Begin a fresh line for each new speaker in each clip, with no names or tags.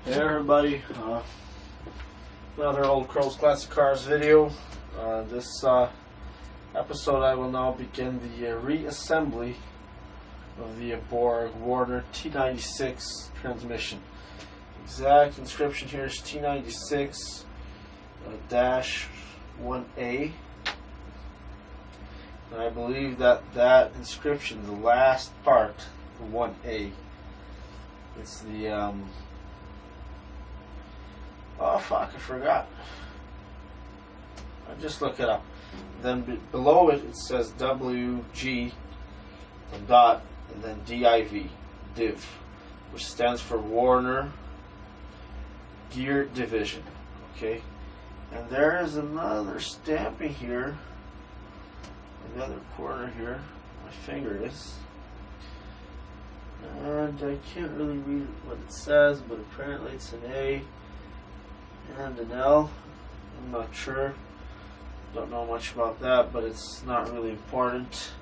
Hey everybody, another Old Crows Classic Cars video. This episode I will now begin the reassembly of the Borg Warner T96 transmission. Exact inscription here is T96 -1A. And I believe that inscription, the last part, the 1A, it's the oh fuck, I forgot. I just look it up. Then below it, it says WG dot and then div, which stands for Warner Gear Division. Okay, and there is another stamping here in the other corner here. My finger is. And I can't really read what it says, but apparently it's an A and an L. I'm not sure. Don't know much about that, but it's not really important.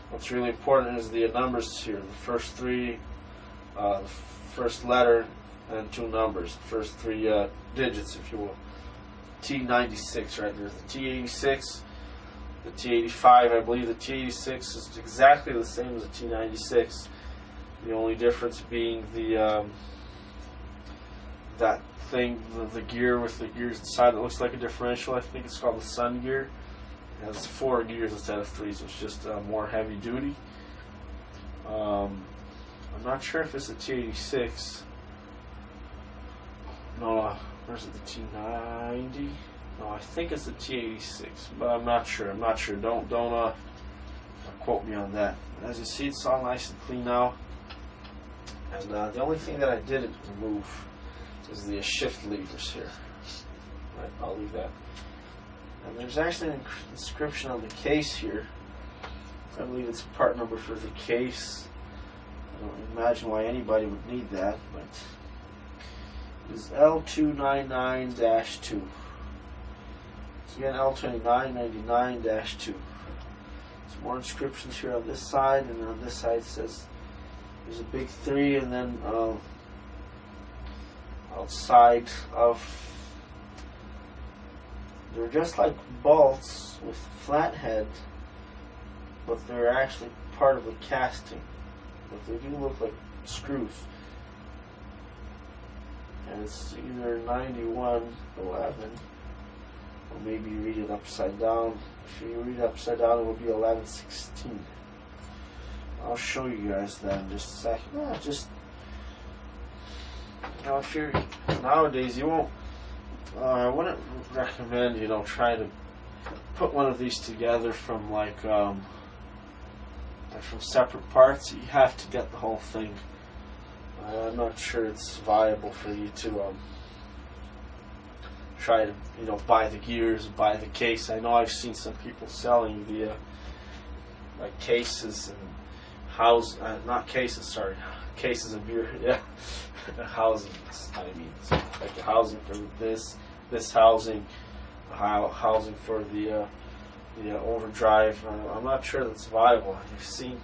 What's really important is the numbers here. The first three, the first letter and two numbers. The first three digits, if you will. T96, right? There's the T86, the T85. I believe the T86 is exactly the same as the T96. The only difference being the that thing, the gear with the gears inside that looks like a differential. I think it's called the sun gear. It has 4 gears instead of 3, so it's just more heavy duty. I'm not sure if it's the T86. No, where's it? The T90? No, I think it's the T86, but I'm not sure. Don't quote me on that. As you see, it's all nice and clean now. And the only thing that I didn't remove is the shift levers here. Right, I'll leave that. And there's actually an inscription on the case here. I believe it's part number for the case. I don't imagine why anybody would need that, but it's L299-2. It's again L2999-2. Some more inscriptions here on this side, and on this side it says there's a big 3, and then outside of, they're just like bolts with flat head, but they're actually part of the casting, but they do look like screws. And it's either 9111, or maybe you read it upside down. If you read it upside down, it will be 1116. I'll show you guys that in just a second. Yeah, just, you know, if you're nowadays, you won't. I wouldn't recommend, you know, trying to put one of these together from like from separate parts. You have to get the whole thing. I'm not sure it's viable for you to try to, you know, buy the gears, buy the case. I know I've seen some people selling the like cases and not cases, sorry, cases of beer, yeah, housings, I mean, so like the housing for this housing, housing for the overdrive. I'm not sure that's viable. I've seen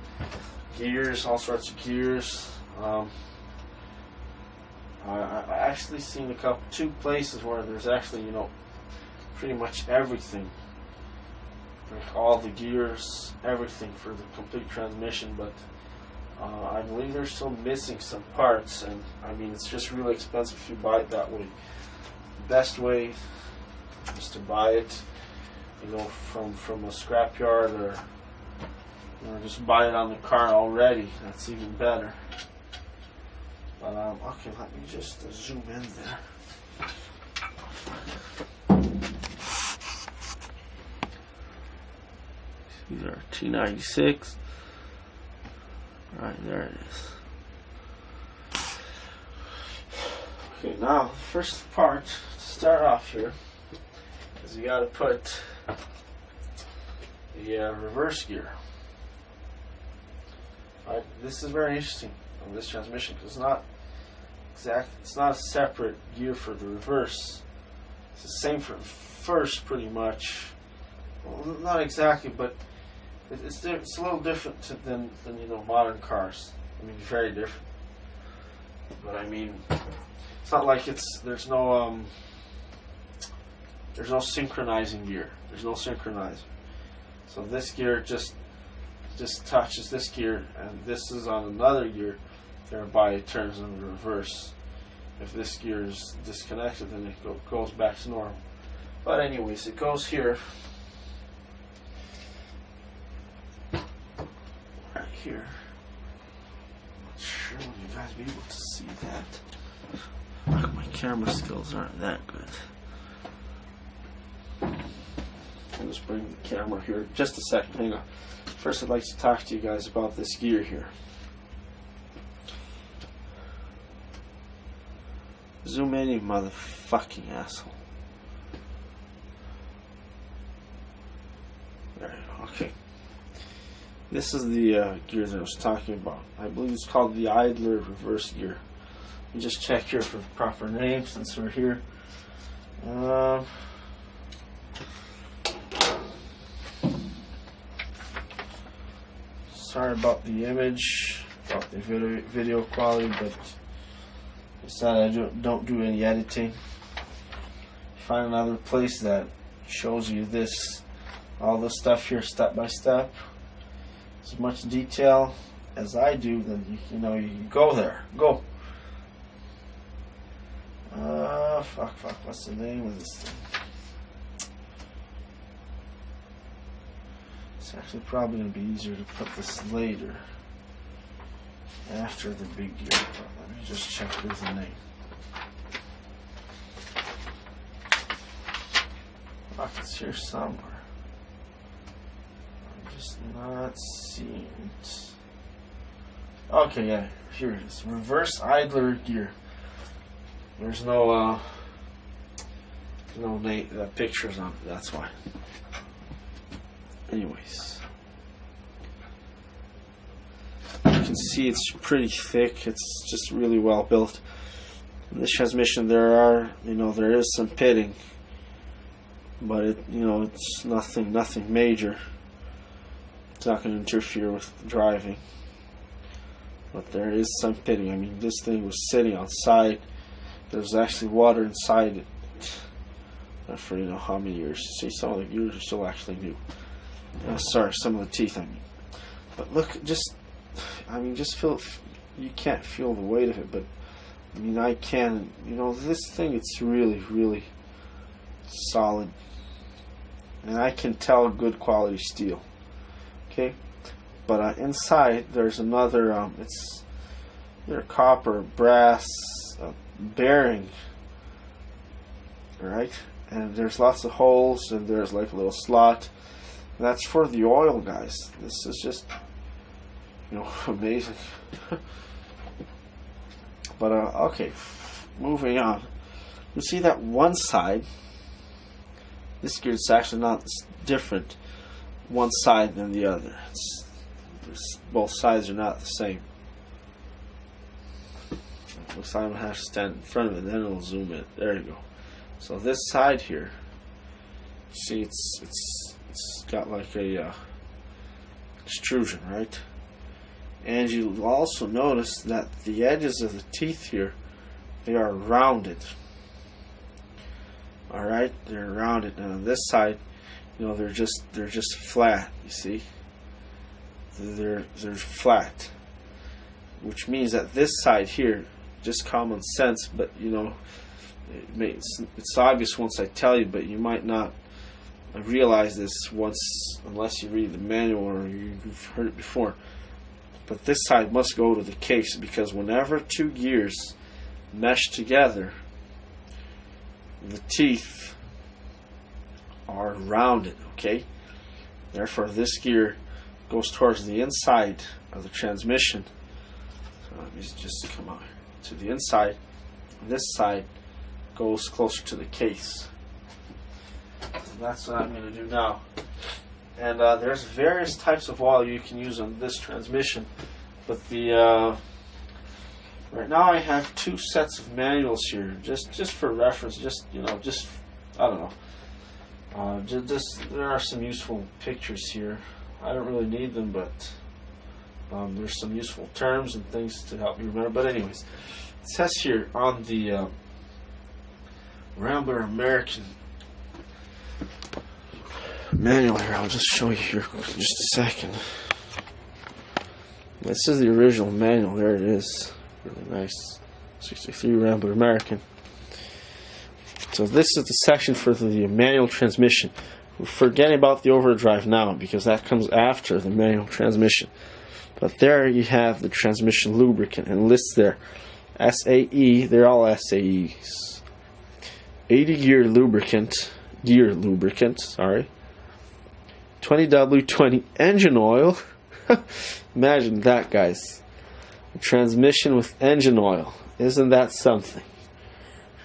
gears, all sorts of gears. I actually seen two places where there's actually, you know, pretty much everything. Like all the gears, everything for the complete transmission, but I believe they're still missing some parts, and I mean, it's just really expensive if you buy it that way. The best way is to buy it, you know, from a scrapyard, or, you know, just buy it on the car already. That's even better. But okay, let me just zoom in there. These are T96. Alright, there it is. Okay, now the first part to start off here is you got to put the reverse gear. Alright, this is very interesting on this transmission because it's not a separate gear for the reverse. It's the same for the first, pretty much. Well, not exactly, but it's a little different than you know, modern cars. I mean, very different. But I mean, it's not like there's no synchronizing gear. There's no synchronizer. So this gear just touches this gear, and this is on another gear, thereby it turns in reverse. If this gear is disconnected, then it goes back to normal. But anyways, it goes here, right here. Not sure will you guys be able to see that. My camera skills aren't that good. I'll just bring the camera here. Just a second, hang on. First, I'd like to talk to you guys about this gear here. Zoom in, you motherfucking asshole. There you go. Okay. This is the gear that I was talking about. I believe it's called the idler reverse gear. Let me just check here for the proper name since we're here. Sorry about the image, about the video quality, but it's not, I don't do any editing. Find another place that shows you this, all this stuff here step by step, as much detail as I do, then you know you can go there. Go. Fuck. What's the name of this thing? It's actually probably going to be easier to put this later, after the big gear. But let me just check there's a name. Fuck, it's here somewhere. I'm just not seeing it. Okay, yeah, here it is. Reverse idler gear. There's no pictures on it. That's why. Anyways, you can see it's pretty thick. It's just really well built. In this transmission, there is some pitting, but it's nothing major. It's not going to interfere with driving, but there is some pitting. I mean, this thing was sitting outside. There's actually water inside it for how many years. See, some of the gears are still actually new. Sorry, some of the teeth, I mean. But look, just feel. You can't feel the weight of it, but I mean, I can. This thing, it's really, really solid, and I can tell good quality steel. Okay, but inside there's another. It's either copper, brass bearing. All right, and there's lots of holes, and there's like a little slot. That's for the oil, guys. This is just, amazing. But, okay, moving on. You see that one side, this gear is actually not different one side than the other. Both sides are not the same. Looks like I'm going to have to stand in front of it, then it'll zoom in. There you go. So this side here, see, it's got like a extrusion, right? And you'll also notice that the edges of the teeth here, they are rounded. All right, they're rounded, and on this side, they're just flat. You see, they're flat, which means that this side here, just common sense, but it's obvious once I tell you, but you might not realize this unless you read the manual or you've heard it before. But this side must go to the case, because whenever two gears mesh together, the teeth are rounded, okay? Therefore, this gear goes towards the inside of the transmission. So let me just come out to the inside. This side goes closer to the case. And that's what I'm going to do now. And there's various types of oil you can use on this transmission, but right now I have two sets of manuals here, just for reference. I don't know. There are some useful pictures here. I don't really need them, but There's some useful terms and things to help you remember. But anyways, it says here on the Rambler American manual here, I'll just show you here in just a second. This is the original manual. There it is. Really nice. 63 Rambler American. So this is the section for the manual transmission. We're forgetting about the overdrive now because that comes after the manual transmission. But there you have the transmission lubricant and lists there. SAE, they're all SAEs. 80 gear lubricant, sorry. 20W20 engine oil. Imagine that, guys. A transmission with engine oil. Isn't that something?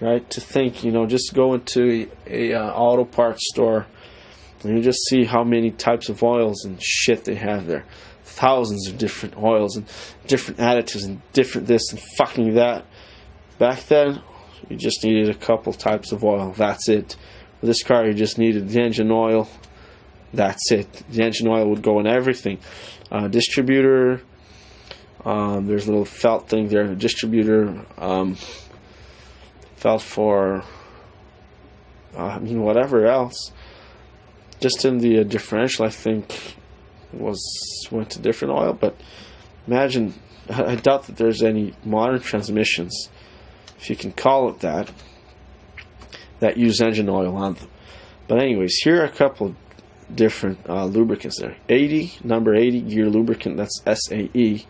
Right? To think, you know, just go into a auto parts store and you just see how many types of oils and shit they have there. Thousands of different oils and different additives and different this and fucking that. Back then, you just needed a couple types of oil. That's it. For this car, you just needed the engine oil. That's it. The engine oil would go in everything. Distributor. There's a little felt thing there. Distributor. Felt for. Whatever else. Just in the differential, I think went to different oil. But imagine. I doubt that there's any modern transmissions, if you can call it that use engine oil on them. But anyways, here are a couple different lubricants there. Number 80 gear lubricant, that's SAE.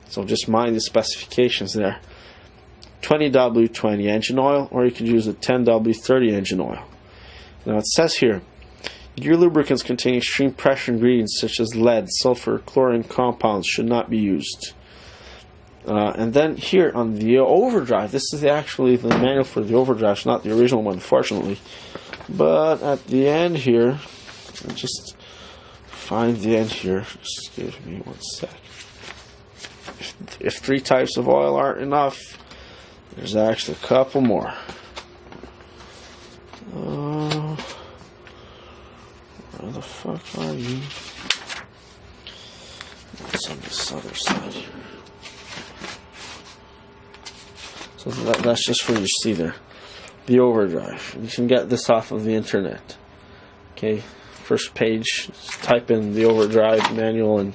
So just mind the specifications there. 20W20 engine oil, or you could use a 10W30 engine oil. Now it says here, gear lubricants containing extreme pressure ingredients such as lead, sulfur, chlorine compounds should not be used. And then here on the overdrive, this is actually the manual for the overdrive, it's not the original one, unfortunately. But at the end here, I'll just find the end here. Just give me 1 sec. If 3 types of oil aren't enough, there's actually a couple more. Where the fuck are you? It's on this other side here. So that's just for you to see there. The overdrive. You can get this off of the internet. Okay, first page, just type in the overdrive manual and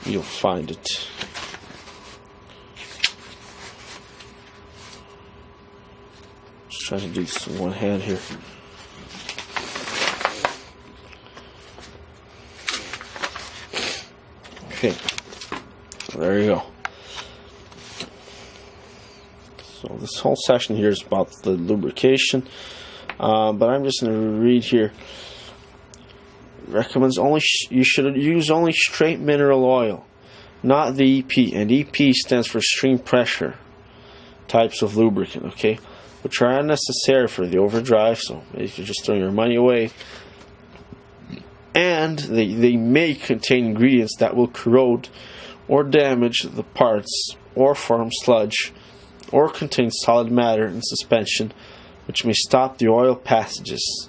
you'll find it. Just trying to do this with one hand here. Okay, there you go. So this whole section here is about the lubrication, but I'm just going to read here. Recommends you should use only straight mineral oil, not the EP, and EP stands for extreme pressure types of lubricant, okay, which are unnecessary for the overdrive, so you can just throw your money away. And they may contain ingredients that will corrode or damage the parts or form sludge, or contain solid matter in suspension, which may stop the oil passages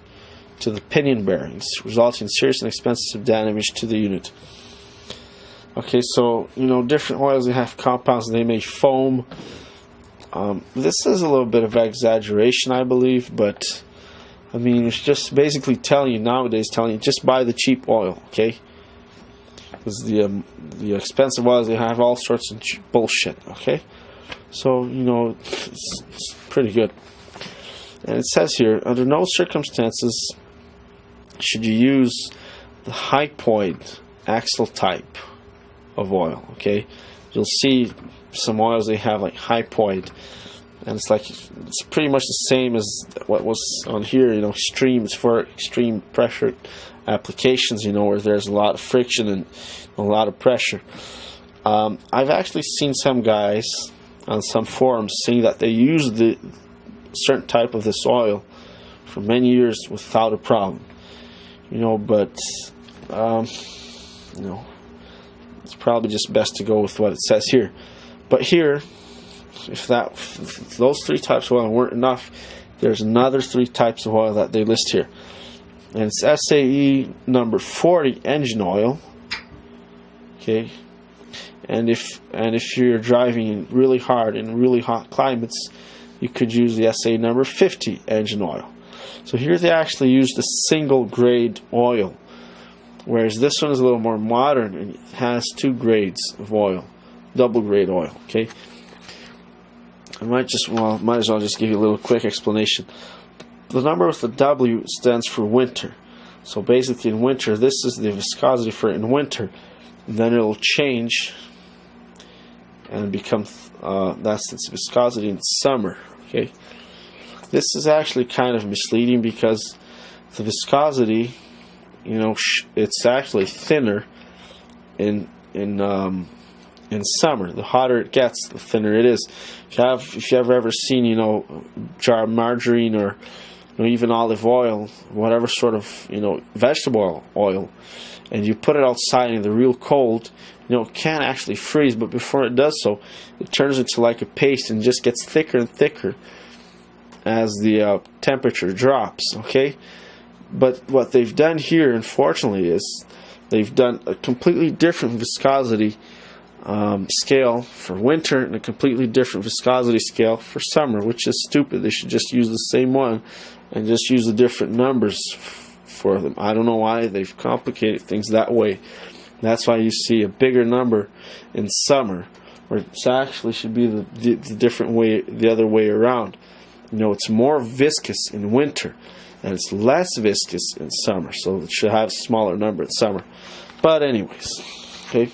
to the pinion bearings, resulting in serious and expensive damage to the unit. Okay, so, different oils, they have compounds, they may foam. This is a little bit of exaggeration, I believe, but, it's just basically telling you, just buy the cheap oil, okay? Because the expensive oils, they have all sorts of bullshit, okay? So, it's pretty good. And it says here, under no circumstances should you use the hypoid axle type of oil, okay? You'll see some oils, they have like hypoid, and it's pretty much the same as what was on here, extremes for extreme pressure applications, where there's a lot of friction and a lot of pressure. I've actually seen some guys on some forums saying that they use the certain type of this oil for many years without a problem, but it's probably just best to go with what it says here. But here, if those 3 types of oil weren't enough, there's another 3 types of oil that they list here, and it's SAE number 40 engine oil, okay, And if you're driving in really hard in really hot climates, you could use the SA number 50 engine oil. So here they actually use the single grade oil, whereas this one is a little more modern and it has 2 grades of oil, double grade oil. Okay, I might as well just give you a little quick explanation. The number with the W stands for winter. So basically in winter, this is the viscosity for it in winter, and then it'll change and become that's its viscosity in summer. Okay, this is actually kind of misleading because the viscosity, you know, it's actually thinner in summer. The hotter it gets, the thinner it is. If you've ever seen, you know, jar of margarine or, you know, even olive oil, whatever sort of, you know, vegetable oil, and you put it outside in the real cold, you know, it can actually freeze, but before it does so, it turns into like a paste and just gets thicker and thicker as the temperature drops. Okay, but what they've done here, unfortunately, is they've done a completely different viscosity scale for winter and a completely different viscosity scale for summer, which is stupid. They should just use the same one and just use the different numbers for them. I don't know why they've complicated things that way. That's why you see a bigger number in summer, where it actually should be the different way, the other way around. You know, it's more viscous in winter and it's less viscous in summer, so it should have a smaller number in summer. But anyways, okay.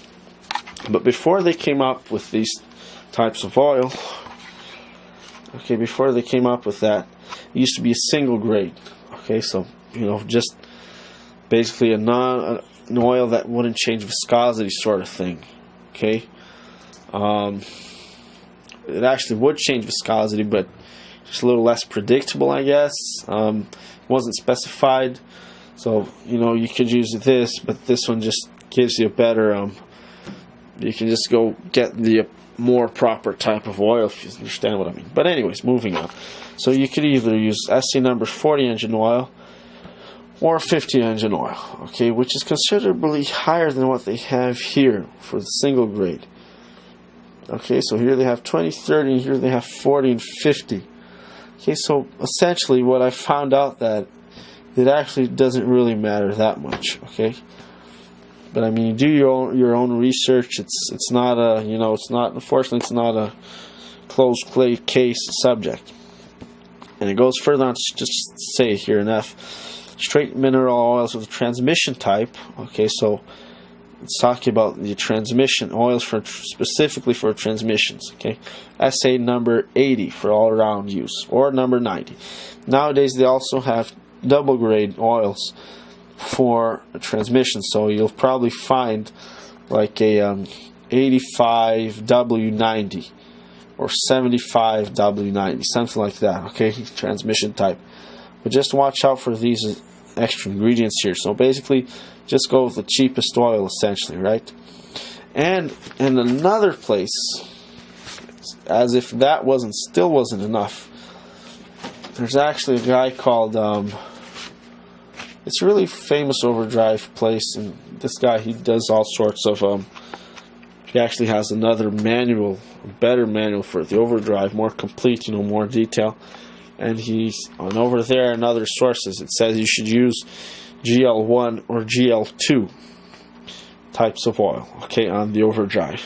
But before they came up with these types of oil, okay, before they came up with that, it used to be a single grade. Okay, so, you know, just basically an oil that wouldn't change viscosity sort of thing. Okay, it actually would change viscosity, but just a little less predictable, I guess. Wasn't specified, so, you know, you could use this, but this one just gives you a better. You can just go get the more proper type of oil, if you understand what I mean. But anyways, moving on. So you could either use SA number 40 engine oil or 50 engine oil, okay, which is considerably higher than what they have here for the single grade. Okay, so here they have 20, 30, and here they have 40 and 50. Okay, so essentially what I found out that it actually doesn't really matter that much, okay? But I mean, you do your own research. It's not a, you know, it's not, unfortunately, it's not a closed case subject. And it goes further on to just say here in F, straight mineral oils of the transmission type. Okay, so it's talking about the transmission oils for specifically for transmissions. Okay, SA number 80 for all around use, or number 90. Nowadays they also have double grade oils for transmission, so you'll probably find like a 85W90 or 75W90, something like that. Okay, transmission type. But just watch out for these extra ingredients here. So basically, just go with the cheapest oil, essentially, right? And in another place, as if that still wasn't enough, there's actually a guy called it's a really famous overdrive place, and this guy, he does all sorts of he actually has another manual, a better manual for the overdrive, more complete, you know, more detail. And he's on over there and other sources, it says you should use GL1 or GL2 types of oil, okay, on the overdrive.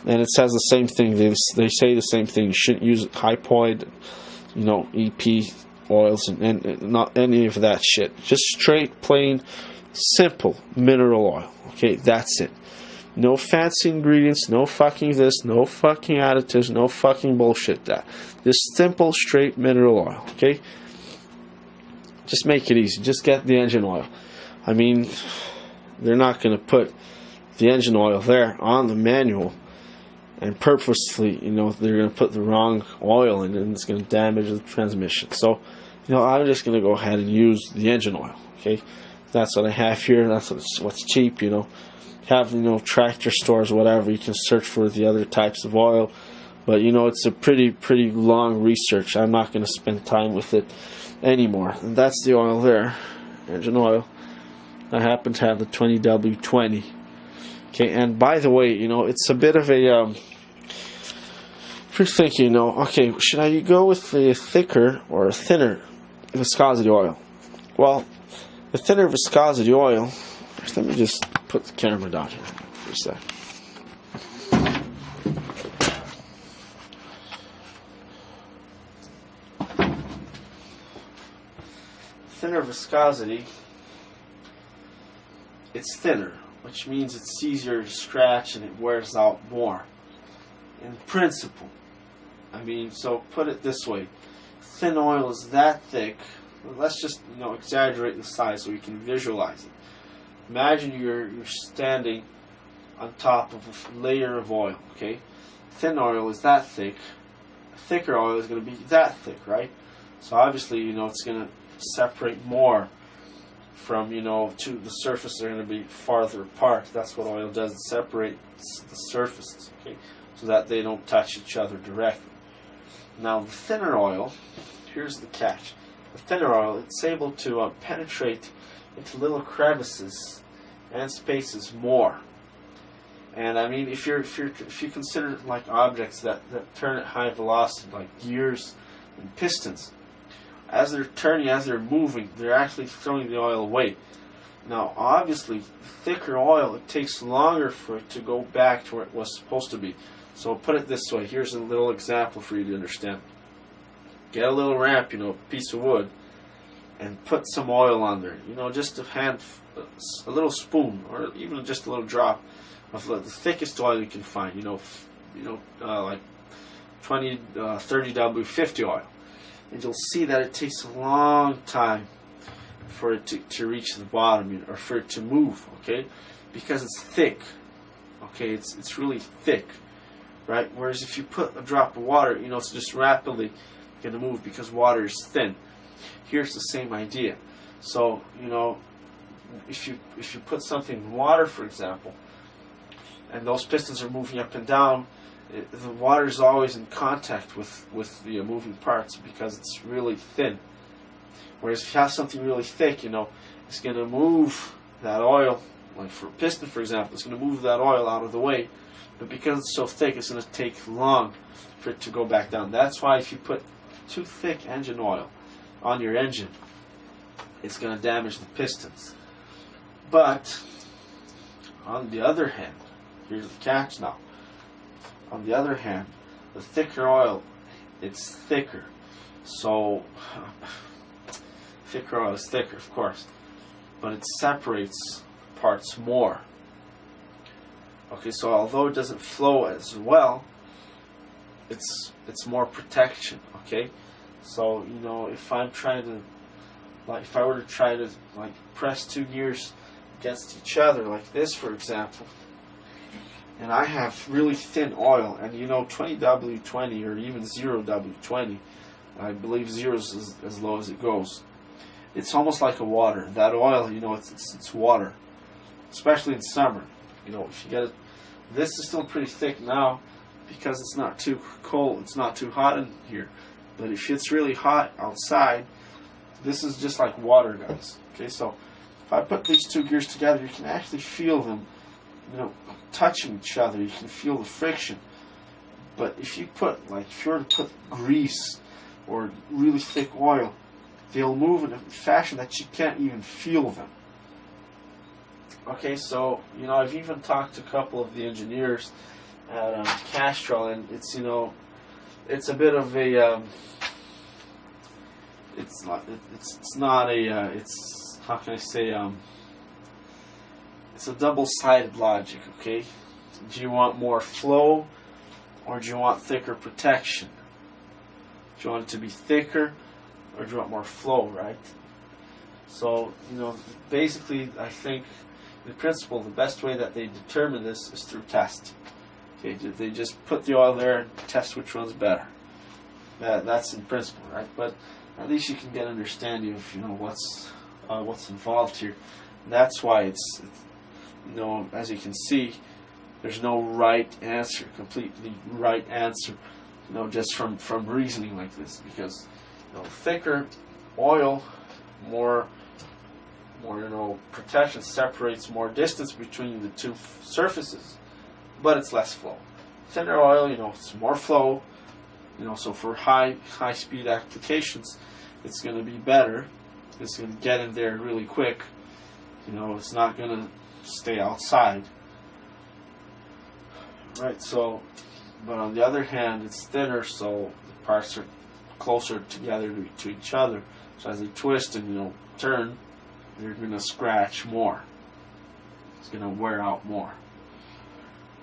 And it says the same thing. They say the same thing. You shouldn't use hypoid, you know, EP oils and not any of that shit. Just straight, plain, simple mineral oil. Okay, that's it. No fancy ingredients, no fucking this, no fucking additives, no fucking bullshit that. Just simple, straight mineral oil. Okay? Just make it easy. Just get the engine oil. I mean, they're not going to put the engine oil there on the manual and purposely, you know, they're going to put the wrong oil in and it's going to damage the transmission. So, you know, I'm just going to go ahead and use the engine oil. Okay? That's what I have here. That's what's cheap, you know. Have, you know, tractor stores, whatever, you can search for the other types of oil, but you know, it's a pretty long research. I'm not going to spend time with it anymore. And that's the oil there, engine oil. I happen to have the 20W20 Okay, and by the way, you know, it's a bit of a if you're thinking, you know, okay, should I go with the thicker or a thinner viscosity oil? Well, the thinner viscosity oil, let me just put the camera down here for a sec. Thinner viscosity, it's thinner, which means it's easier to scratch and it wears out more. In principle, I mean, so put it this way: thin oil is that thick. Let's just, you know, exaggerate the size so you can visualize it. Imagine you're standing on top of a layer of oil. Okay, thin oil is that thick. Thicker oil is going to be that thick, right? So obviously, you know, it's going to separate more from, you know, to the surface. They're going to be farther apart. That's what oil does. It separates the surfaces, okay, so that they don't touch each other directly. Now the thinner oil, here's the catch. The thinner oil, it's able to penetrate into little crevices and spaces more. And I mean, if you consider like objects that turn at high velocity, like gears and pistons, as they're turning, as they're moving, they're actually throwing the oil away. Now, obviously, thicker oil, it takes longer for it to go back to where it was supposed to be. So put it this way. Here's a little example for you to understand. Get a little ramp, you know, a piece of wood, and put some oil on there. You know, just a little spoon, or even just a little drop of the thickest oil you can find. You know, like 20, 30W, 50 oil. And you'll see that it takes a long time for it to reach the bottom, you know, or for it to move, okay? Because it's thick, okay? It's really thick, right? Whereas if you put a drop of water, you know, it's just rapidly going to move because water is thin. Here's the same idea. So, you know, if you put something in water, for example, and those pistons are moving up and down, the water is always in contact with the moving parts because it's really thin. Whereas if you have something really thick, you know, it's going to move that oil, like for a piston, for example, it's going to move that oil out of the way. But because it's so thick, it's going to take long for it to go back down. That's why if you put too thick engine oil on your engine, it's going to damage the pistons. But on the other hand, here's the catch now. On the other hand, the thicker oil, it's thicker. So, thicker oil is thicker, of course, but it separates parts more. Okay, so although it doesn't flow as well, it's more protection. Okay, so you know, if I'm trying to, like, if I were to try to like press two gears against each other like this, for example, and I have really thin oil, and you know, 20W20 or even 0W20, I believe 0 is as low as it goes. It's almost like a water. That oil, you know, it's water, especially in summer. You know, if you get it, this is still pretty thick now because it's not too cold, it's not too hot in here. But if it's really hot outside, this is just like water does. Okay, so if I put these two gears together, you can actually feel them, you know, touching each other. You can feel the friction. But if you put, like, if you were to put grease or really thick oil, they'll move in a fashion that you can't even feel them. Okay, so, you know, I've even talked to a couple of the engineers at Castrol, and it's, you know, it's a bit of a, it's not a, it's, how can I say, it's a double-sided logic, okay? Do you want more flow, or do you want thicker protection? Do you want it to be thicker, or do you want more flow, right? So, you know, basically, I think, in principle, the best way that they determine this is through testing. Okay, they just put the oil there and test which one's better. That's in principle, right? But at least you can get an understanding of, you know, what's involved here. And that's why it's, you know, as you can see, there's no right answer, completely right answer, you know, just from reasoning like this, because, you know, thicker oil, more more protection, separates more distance between the two surfaces, but it's less flow. Thinner oil, it's more flow, so for high speed applications, it's going to be better. It's going to get in there really quick. It's not going to stay outside. Right, so, but on the other hand, it's thinner, so the parts are closer together to each other. So as they twist and turn, they're going to scratch more. It's going to wear out more.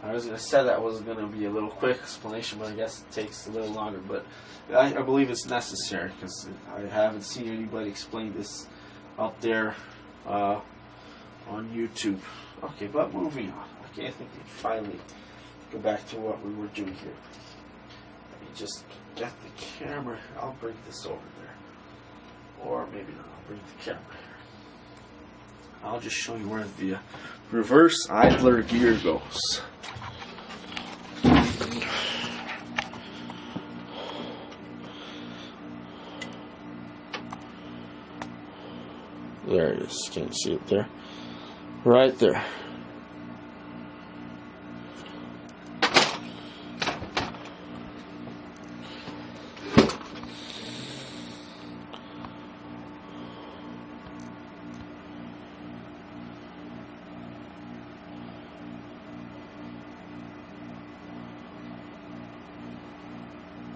I was going to say that was going to be a little quick explanation, but I guess it takes a little longer. But I believe it's necessary because I haven't seen anybody explain this out there on YouTube. Okay, but moving on. Okay, I think we finally go back to what we were doing here. Let me just get the camera. I'll bring this over there. Or maybe not. I'll bring the camera here. I'll just show you where the reverse idler gear goes. There it is. Can you see it there? Right there.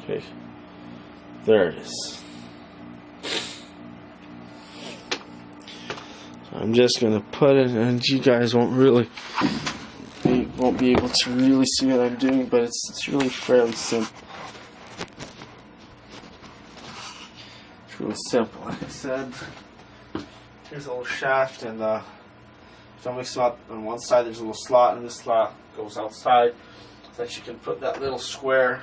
Okay, there it is. So I'm just gonna put it, and you guys won't be able to really see what I'm doing, but it's really fairly simple. It's really simple. Like I said, here's a little shaft, and filming slot on one side. There's a little slot, and this slot goes outside, so that you can put that little square.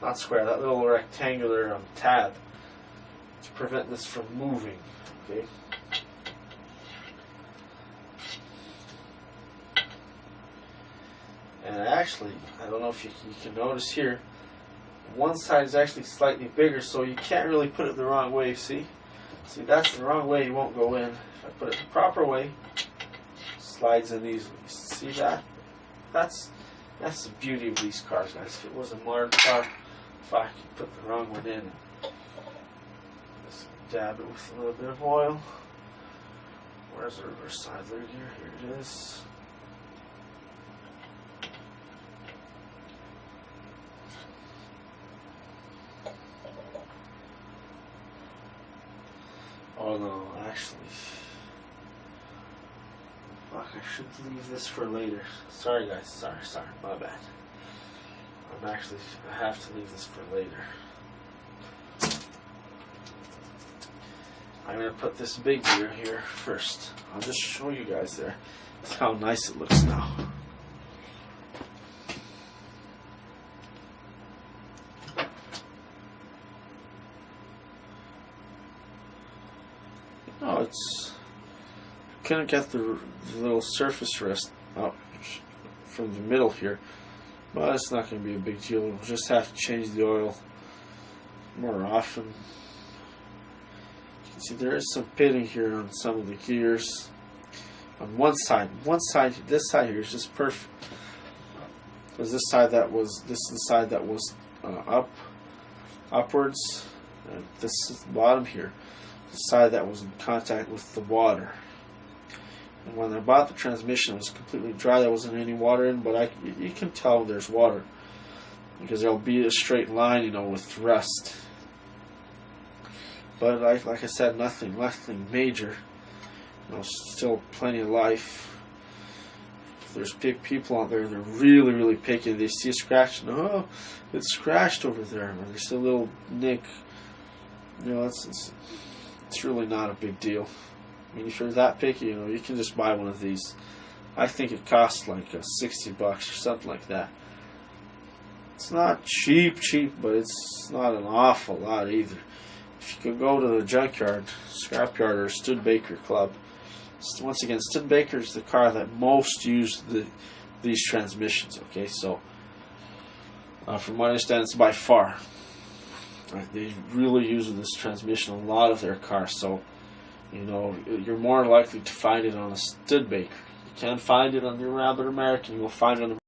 Not square, that little rectangular tab to prevent this from moving. Okay. And actually, I don't know if you can notice here, one side is actually slightly bigger, so you can't really put it the wrong way. See, that's the wrong way. You won't go in. If I put it the proper way, it slides in easily. See that? That's the beauty of these cars, guys. If it was a modern car, if I could put the wrong one in, just dab it with a little bit of oil. Where's the reverse idler gear? Here it is. Oh no, actually, fuck, I should leave this for later. Sorry guys, sorry, my bad. I have to leave this for later. I'm going to put this big gear here first. I'll just show you guys there. That's how nice it looks now. Oh, it's... Couldn't get the little surface rest out from the middle here. Well, it's not going to be a big deal. We'll just have to change the oil more often. You can see there is some pitting here on some of the gears. On one side, this side here is just perfect. Because this is the side that was upwards. And this is the bottom here, the side that was in contact with the water. And when I bought the transmission, it was completely dry. There wasn't any water in, but you can tell there's water because there'll be a straight line, with rust. But like I said, nothing major. Still plenty of life. There's big people out there. They're really, really picky. They see a scratch, and it's scratched over there. Or there's a little nick. It's really not a big deal. I mean, if you're that picky, you can just buy one of these. I think it costs like $60 or something like that. It's not cheap, but it's not an awful lot either. If you could go to the junkyard, scrapyard, or Studebaker Club, once again, Studebaker is the car that most use these transmissions. Okay, so from what I understand, it's by far. They really use this transmission in a lot of their cars. So you know, you're more likely to find it on a Studebaker. You can't find it on your Rabbit American. You'll find it on the